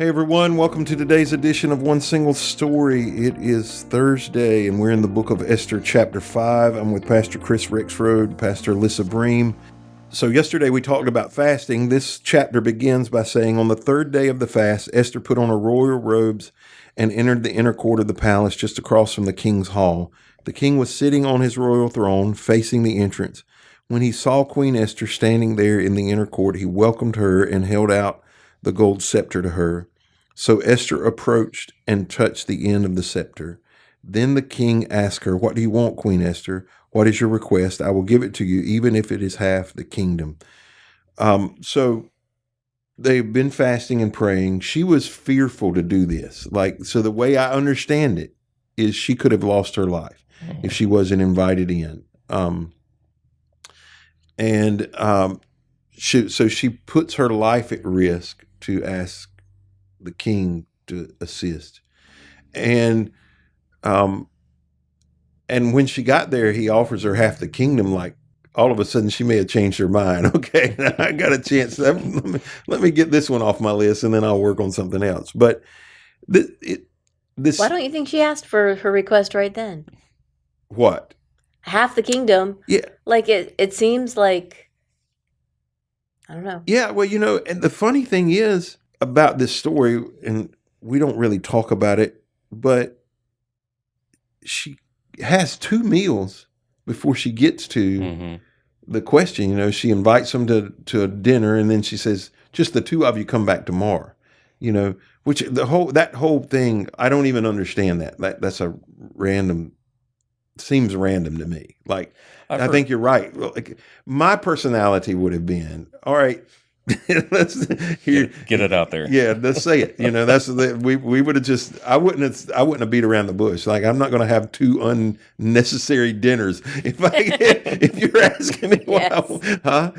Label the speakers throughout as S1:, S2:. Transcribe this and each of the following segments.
S1: Hey everyone, welcome to today's edition of One Single Story. It is Thursday and we're in the book of Esther chapter 5. I'm with Pastor Chris Rexroad, Pastor Alyssa Bream. So yesterday we talked about fasting. This chapter begins by saying, on the third day of the fast, Esther put on her royal robes and entered the inner court of the palace just across from the king's hall. The king was sitting on his royal throne facing the entrance. When he saw Queen Esther standing there in the inner court, he welcomed her and held out the gold scepter to her. So Esther approached and touched the end of the scepter. Then the king asked her, "What do you want, Queen Esther? What is your request? I will give it to you, even if it is half the kingdom." So they've been fasting and praying. She was fearful to do this. So the way I understand it is she could have lost her life if she wasn't invited in. So she puts her life at risk to ask the king to assist. And when she got there, he offers her half the kingdom. Like, all of a sudden she may have changed her mind. Okay, I got a chance. Let me get this one off my list and then I'll work on something else. But this.
S2: Why don't you think she asked for her request right then?
S1: What?
S2: Half the kingdom.
S1: Yeah.
S2: Like it seems like, I don't know.
S1: Yeah, well, and the funny thing is about this story, and we don't really talk about it, but she has 2 meals before she gets to the question. She invites them to a dinner, and then she says, "Just the 2 of you come back tomorrow." Which that whole thing, I don't even understand that. That's seems random to me. Like, I think you're right. Like, my personality would have been, all right, let's
S3: get it out there.
S1: Yeah, let's say it. We would have just. I wouldn't have beat around the bush. Like, I'm not going to have 2 unnecessary dinners. If you're asking me,
S2: Yes.
S1: huh?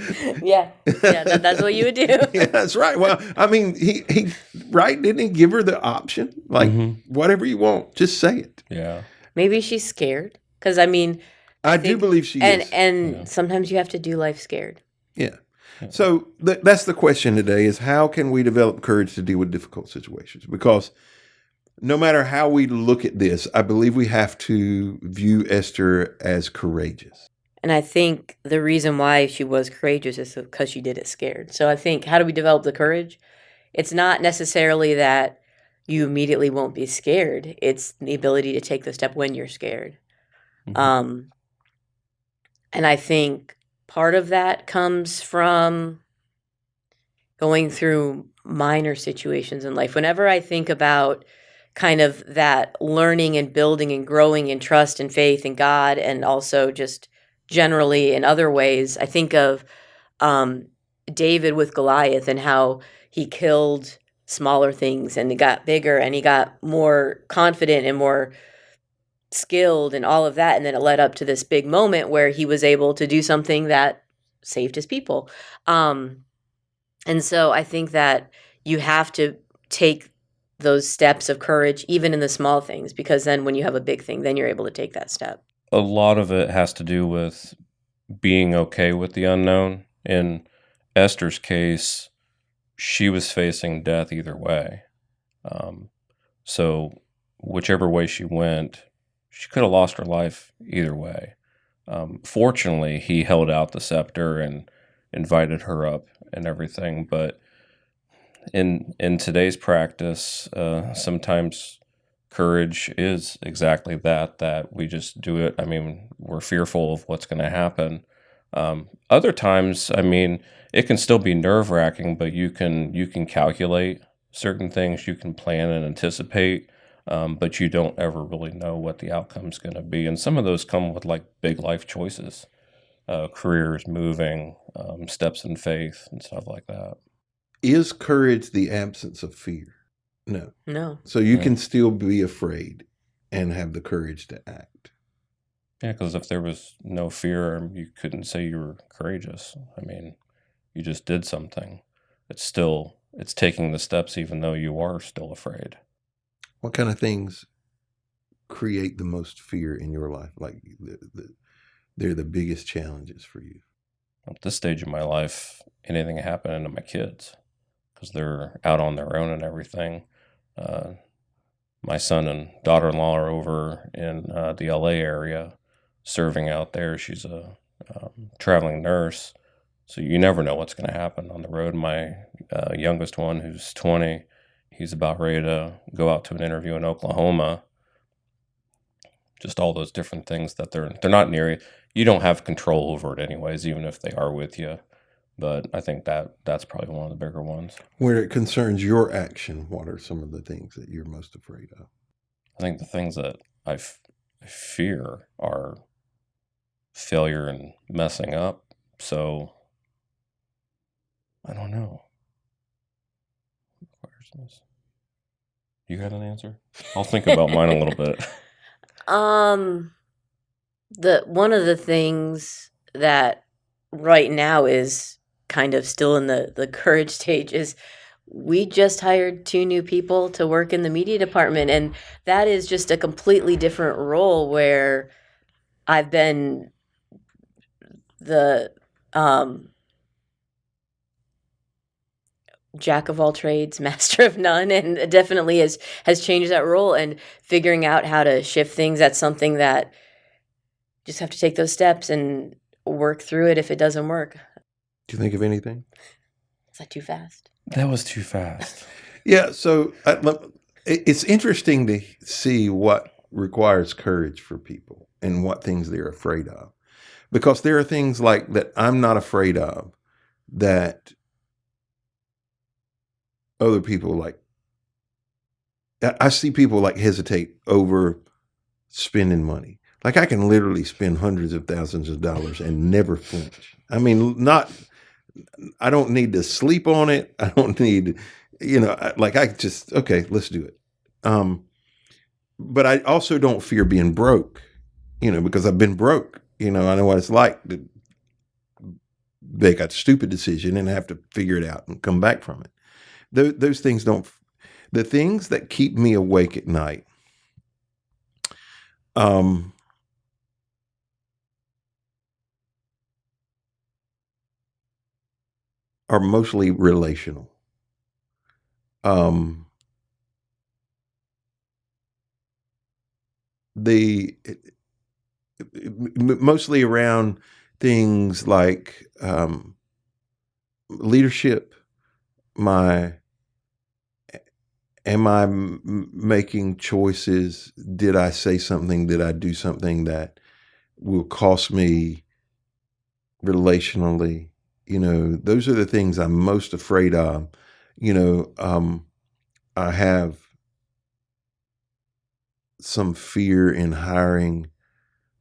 S2: Yeah, that's what you would do.
S1: Yeah, that's right. Well, I mean, he right? Didn't he give her the option? Like, whatever you want, just say it.
S3: Yeah.
S2: Maybe she's scared. Because I
S1: do believe she is.
S2: And sometimes you have to do life scared.
S1: Yeah. So that's the question today, is how can we develop courage to deal with difficult situations? Because no matter how we look at this, I believe we have to view Esther as courageous.
S2: And I think the reason why she was courageous is because she did it scared. So I think, how do we develop the courage? It's not necessarily that you immediately won't be scared. It's the ability to take the step when you're scared. And I think part of that comes from going through minor situations in life. Whenever I think about kind of that learning and building and growing in trust and faith in God, and also just generally in other ways, I think of David with Goliath and how he killed smaller things and he got bigger and he got more confident and more skilled and all of that, and then it led up to this big moment where he was able to do something that saved his people. And so I think that you have to take those steps of courage even in the small things, because then when you have a big thing, then you're able to take that step.
S3: A lot of it has to do with being okay with the unknown. In Esther's case, she was facing death either way. So whichever way she went, she could have lost her life either way. Fortunately, he held out the scepter and invited her up and everything. But in today's practice, sometimes courage is exactly that we just do it. I mean, we're fearful of what's going to happen. Other times, I mean, it can still be nerve-wracking, but you can calculate certain things, you can plan and anticipate. But you don't ever really know what the outcome's going to be. And some of those come with like big life choices, careers, moving, steps in faith and stuff like that.
S1: Is courage the absence of fear? No. So you can still be afraid and have the courage to act.
S3: Yeah, because if there was no fear, you couldn't say you were courageous. I mean, you just did something. It's taking the steps even though you are still afraid.
S1: What kind of things create the most fear in your life? Like they're the biggest challenges for you?
S3: At this stage of my life, anything happening to my kids, because they're out on their own and everything. My son and daughter-in-law are over in the LA area serving out there. She's a traveling nurse, so you never know what's going to happen on the road. My youngest one, who's 20, he's about ready to go out to an interview in Oklahoma. Just all those different things that they're not near you. You don't have control over it anyways, even if they are with you. But I think that's probably one of the bigger ones.
S1: Where it concerns your action, what are some of the things that you're most afraid of?
S3: I think the things that I fear are failure and messing up. So I don't know. You got an answer? I'll think about mine a little bit.
S2: One of the things that right now is kind of still in the courage stage is we just hired 2 new people to work in the media department, and that is just a completely different role where I've been the jack of all trades, master of none, and it definitely has changed that role, and figuring out how to shift things. That's something that just have to take those steps and work through it if it doesn't work.
S1: Do you think of anything?
S2: Is that too fast?
S3: That was too fast.
S1: Yeah, so it's interesting to see what requires courage for people and what things they're afraid of. Because there are things like that I'm not afraid of that other people like. I see people like hesitate over spending money. Like I can literally spend hundreds of thousands of dollars and never flinch. I mean, I don't need to sleep on it. I don't need, okay, let's do it. But I also don't fear being broke, because I've been broke. I know what it's like to make a stupid decision and have to figure it out and come back from it. Those things the things that keep me awake at night, are mostly relational. Mostly around things like leadership. Am I making choices? Did I say something? Did I do something that will cost me relationally? Those are the things I'm most afraid of. I have some fear in hiring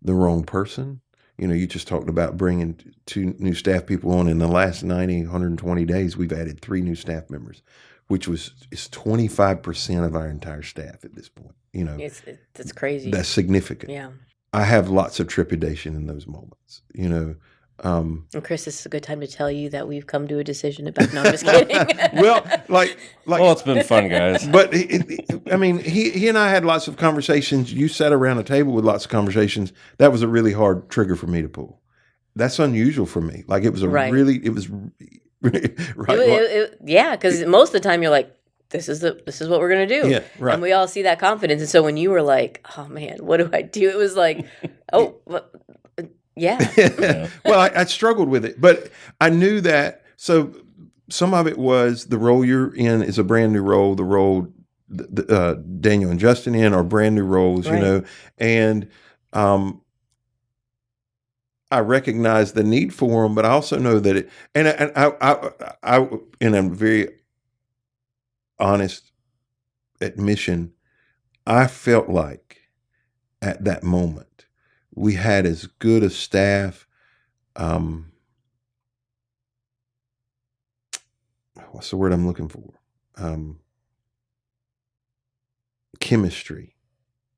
S1: the wrong person. You just talked about bringing 2 new staff people on. In the last 120 days, we've added 3 new staff members, which is 25% of our entire staff at this point.
S2: That's crazy.
S1: That's significant.
S2: Yeah.
S1: I have lots of trepidation in those moments.
S2: And Chris, this is a good time to tell you that we've come to a decision about. No, I'm just kidding.
S1: Well,
S3: well, it's been fun, guys.
S1: But he and I had lots of conversations. You sat around a table with lots of conversations. That was a really hard trigger for me to pull. That's unusual for me. Like it was right.
S2: Yeah, because most of the time you're like, this is what we're gonna do.
S1: Yeah, right.
S2: And we all see that confidence. And so when you were like, oh man, what do I do? It was like, oh. Yeah.
S1: Well, I struggled with it, but I knew that. So some of it was the role you're in is a brand new role. The role Daniel and Justin in are brand new roles,
S2: right.
S1: And I recognize the need for them, but I also know that it. And I in a very honest admission, I felt like at that moment we had as good a staff. What's the word I'm looking for? Chemistry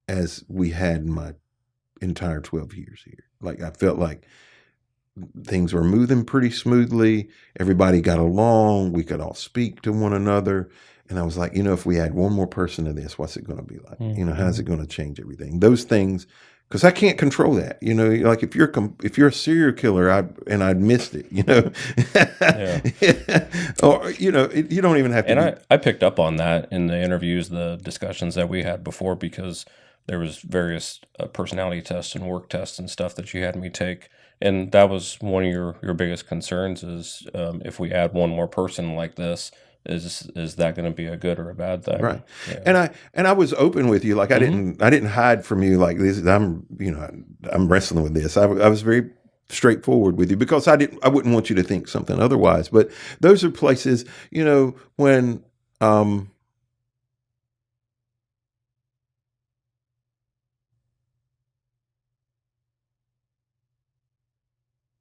S1: as we had in my entire 12 years here. Like I felt like things were moving pretty smoothly. Everybody got along. We could all speak to one another. And I was like, if we add one more person to this, what's it going to be like?
S3: Mm-hmm.
S1: How's it going to change everything? Those things because I can't control that. Like if you're a serial killer, I'd missed it. Or you don't even have to.
S3: And I picked up on that in the interviews, the discussions that we had before, because there was various personality tests and work tests and stuff that you had me take, and that was one of your biggest concerns is if we add one more person like this, is that going to be a good or a bad thing?
S1: Right.
S3: Yeah.
S1: And I was open with you. Like I didn't hide from you like this. I'm wrestling with this. I was very straightforward with you because I wouldn't want you to think something otherwise. But those are places, when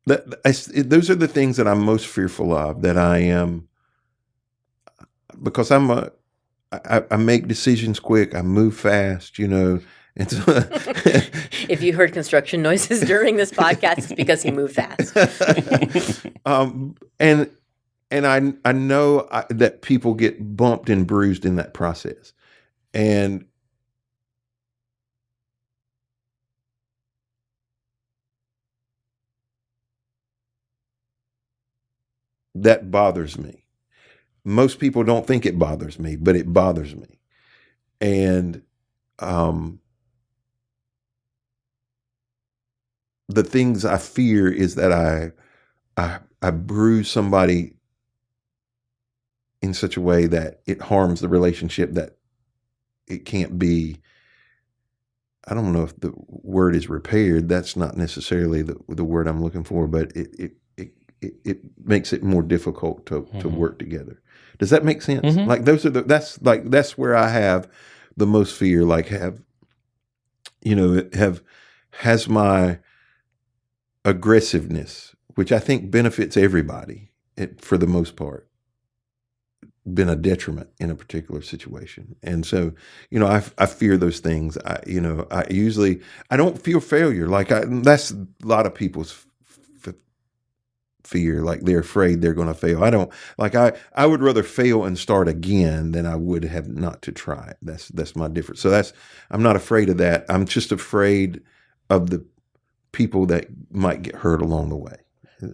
S1: those are the things that I'm most fearful of, that I am, because I make decisions quick. I move fast, and so
S2: If you heard construction noises during this podcast, it's because he moved fast.
S1: And I know that people get bumped and bruised in that process, and that bothers me. Most people don't think it bothers me, but it bothers me. And the things I fear is that I bruise somebody in such a way that it harms the relationship, that it can't be. I don't know if the word is repaired. That's not necessarily the word I'm looking for, but it makes it more difficult to work together. Does that make sense?
S3: Mm-hmm.
S1: Like that's where I have the most fear. Like has my aggressiveness, which I think benefits everybody for the most part, been a detriment in a particular situation. And so, I fear those things. I don't feel failure. Like that's a lot of people's fear. Like they're afraid they're going to fail. I don't like, I would rather fail and start again than I would have not to try it. That's my difference. So I'm not afraid of that. I'm just afraid of the people that might get hurt along the way.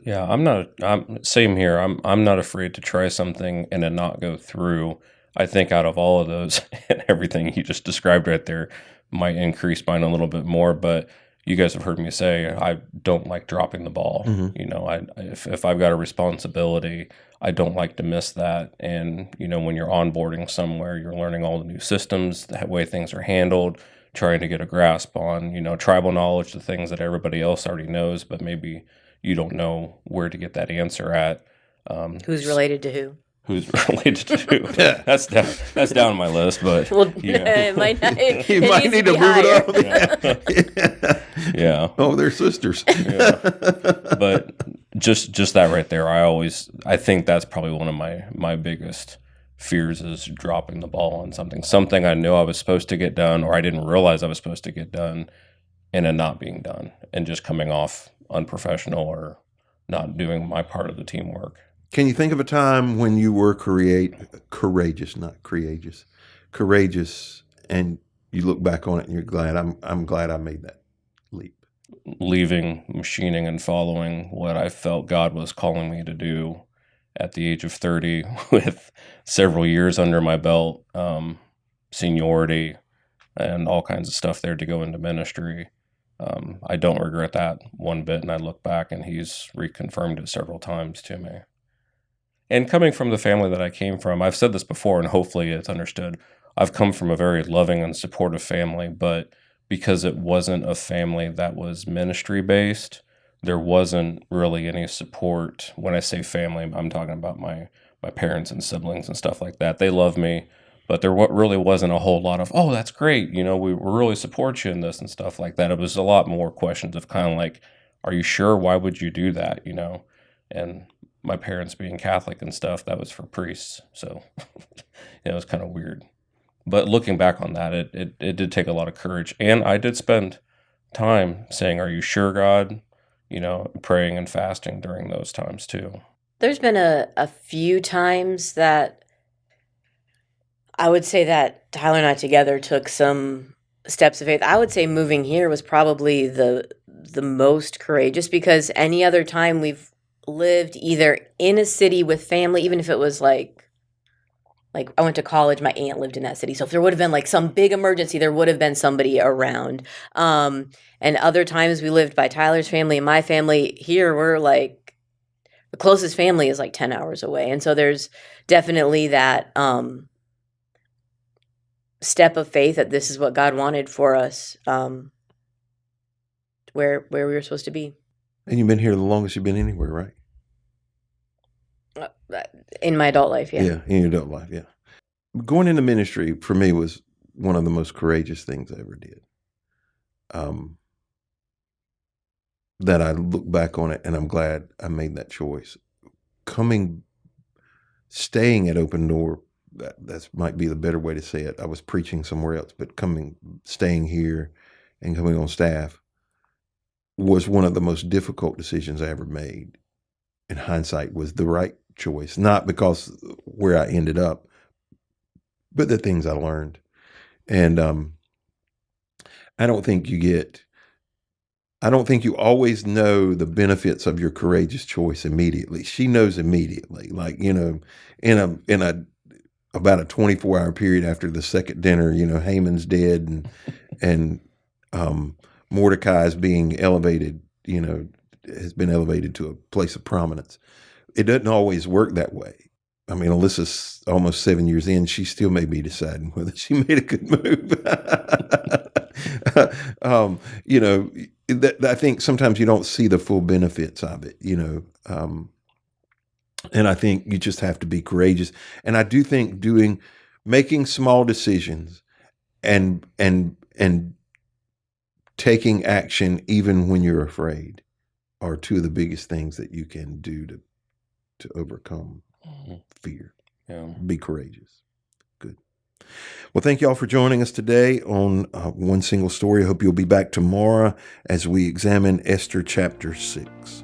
S3: Yeah, I'm same here. I'm not afraid to try something and it not go through. I think out of all of those and everything you just described right there might increase mine a little bit more, but you guys have heard me say I don't like dropping the ball.
S1: Mm-hmm.
S3: If I've got a responsibility, I don't like to miss that. And when you're onboarding somewhere, you're learning all the new systems, the way things are handled, trying to get a grasp on tribal knowledge, the things that everybody else already knows, but maybe you don't know where to get that answer at.
S2: Who's related to who?
S3: Who's related to who? That's down my list, but
S2: it might not,
S1: you might need to move it up.
S3: Yeah.
S1: Oh, they're sisters.
S3: Yeah. But just that right there, I think that's probably one of my biggest fears is dropping the ball on something I knew I was supposed to get done, or I didn't realize I was supposed to get done, and it not being done, and just coming off unprofessional or not doing my part of the teamwork.
S1: Can you think of a time when you were courageous, and you look back on it and you're glad? I'm glad I made that leap.
S3: Leaving machining and following what I felt God was calling me to do at the age of 30 with several years under my belt, seniority, and all kinds of stuff there to go into ministry. I don't regret that one bit, and I look back and he's reconfirmed it several times to me. And coming from the family that I came from, I've said this before and hopefully it's understood. I've come from a very loving and supportive family, but because it wasn't a family that was ministry based, there wasn't really any support. When I say family, I'm talking about my parents and siblings and stuff like that. They love me, but there really wasn't a whole lot of, oh, that's great, we really support you in this and stuff like that. It was a lot more questions of kind of like, are you sure? Why would you do that? And my parents being Catholic and stuff, that was for priests. So it was kind of weird. But looking back on that, it did take a lot of courage. And I did spend time saying, are you sure, God? Praying and fasting during those times too.
S2: There's been a few times that I would say that Tyler and I together took some steps of faith. I would say moving here was probably the most courageous, because any other time we've lived either in a city with family, even if it was like I went to college, my aunt lived in that city. So if there would have been like some big emergency, there would have been somebody around. And other times we lived by Tyler's family and my family. Here we're like, the closest family is like 10 hours away. And so there's definitely that step of faith that this is what God wanted for us, where we were supposed to be.
S1: And you've been here the longest you've been anywhere, right?
S2: In my adult life, yeah.
S1: Yeah, in your adult life, yeah. Going into ministry for me was one of the most courageous things I ever did. That I look back on it and I'm glad I made that choice. Staying at Open Door, that might be the better way to say it. I was preaching somewhere else, but staying here and coming on staff was one of the most difficult decisions I ever made. In hindsight, was the right choice, not because where I ended up, but the things I learned. And I don't think you always know the benefits of your courageous choice immediately. She knows immediately, like, in about a 24-hour period after the second dinner, Haman's dead and Mordecai is being elevated, has been elevated to a place of prominence. It doesn't always work that way. I mean, Alyssa's almost 7 years in. She still may be deciding whether she made a good move. I think sometimes you don't see the full benefits of it, and I think you just have to be courageous. And I do think making small decisions and taking action even when you're afraid are two of the biggest things that you can do to overcome fear.
S3: Yeah.
S1: Be courageous. Good. Well, thank you all for joining us today on One Single Story. I hope you'll be back tomorrow as we examine Esther chapter 6.